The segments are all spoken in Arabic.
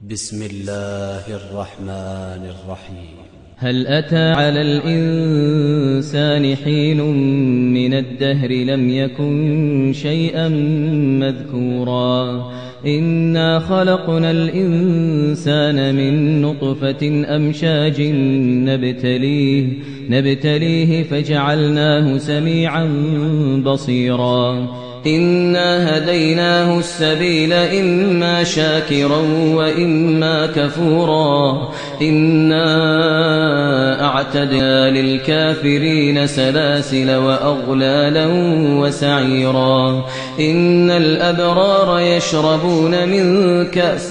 بسم الله الرحمن الرحيم. هل أتى على الإنسان حين من الدهر لم يكن شيئا مذكورا إنا خلقنا الإنسان من نطفة أمشاج نبتليه فجعلناه سميعا بصيرا إنا هديناه السبيل إما شاكرا وإما كفورا إنا أعتدنا للكافرين سلاسل وأغلالا وسعيرا إن الأبرار يشربون من كأس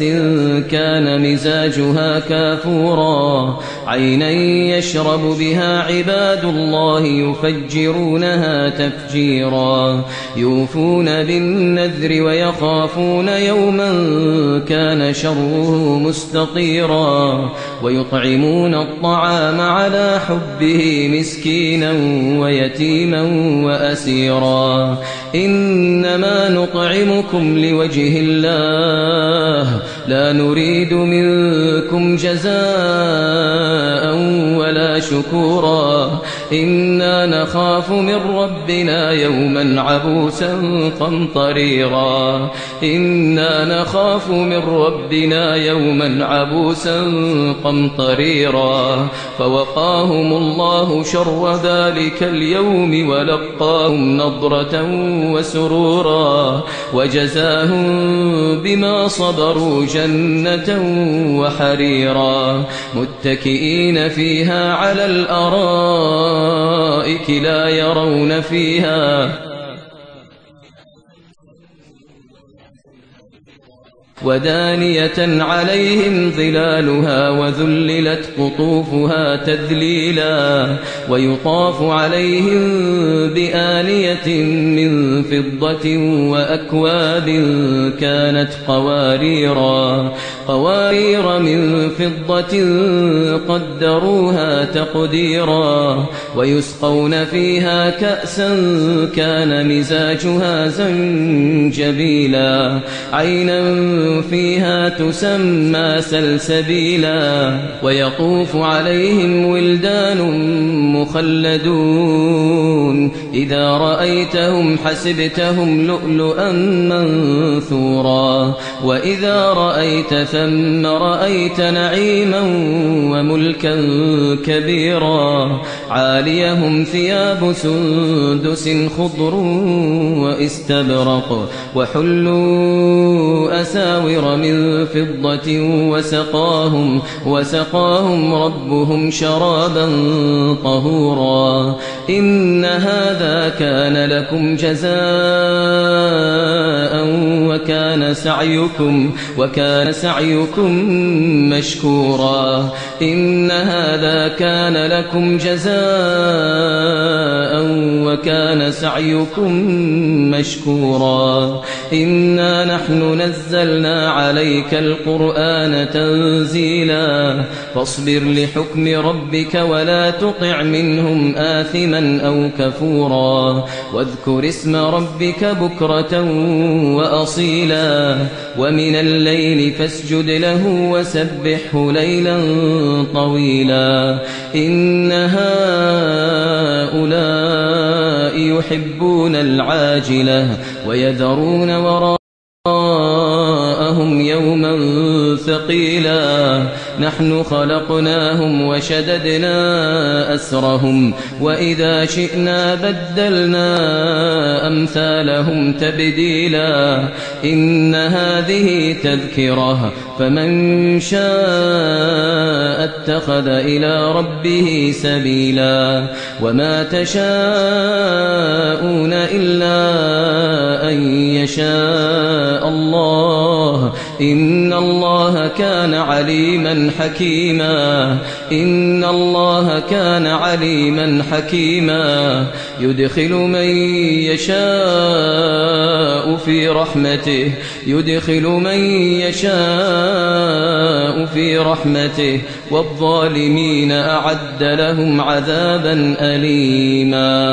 كان مزاجها كافورا عينا يشرب بها عباد الله يفجرونها تفجيرا يوفون بالنذر ويخافون يوما كان شره مستطيرا ويطعمون الطعام على حبه مسكينا ويتيما وأسيرا إنما نطعمكم لوجه الله لا نريد منكم جزاء ولا شكورا إنا نخاف من ربنا يوما عبوسا قمطريرا إنا نخاف من ربنا يوما عبوسا قمطريرا فوقاهم الله شر ذلك اليوم ولقاهم نضرة وسرورا وجزاهم بما صبروا جنة وحريرا متكئين فيها على الأرائك لا يرون فيها ودانية عليهم ظلالها وذللت قطوفها تذليلا ويطاف عليهم بآنية من فضة وأكواب كانت قوارير من فضة قدروها تقديرا ويسقون فيها كأسا كان مزاجها زنجبيلا عينا فيها تسمى سلسبيلا ويطوف عليهم ولدان مخلدون إذا رأيتهم حسبتهم لؤلؤا منثورا وإذا رأيت ثم رأيت نعيما وملكا كبيرا عاليهم ثياب سندس خضر واستبرق وحلوا أساور من فضة وسقاهم ربهم شرابا طهورا إن هذا كان لكم جزاء وكان سعيكم مشكورا إن هذا كان لكم جزاء وكان سعيكم مشكورا إنا نحن نزلنا عليك القرآن تنزيلا فاصبر لحكم ربك ولا تطع منهم آثما أو كفورا واذكر اسم ربك بكرة وأصيلا ومن الليل فاسجد له وسبحه ليلا طويلا إن هؤلاء يحبون العاجلة ويذرون وراءهم يوما ثقيلا نحن خلقناهم وشددنا أسرهم وإذا شئنا بدلنا أمثالهم تبديلا إن هذه تذكرة فمن شاء اتخذ إلى ربه سبيلا وما تشاءون إلا أن يشاء الله إن الله كان عليما حكيما إن الله كان عليما حكيما يدخل من يشاء في رحمته والظالمين أعد لهم عذابا أليما.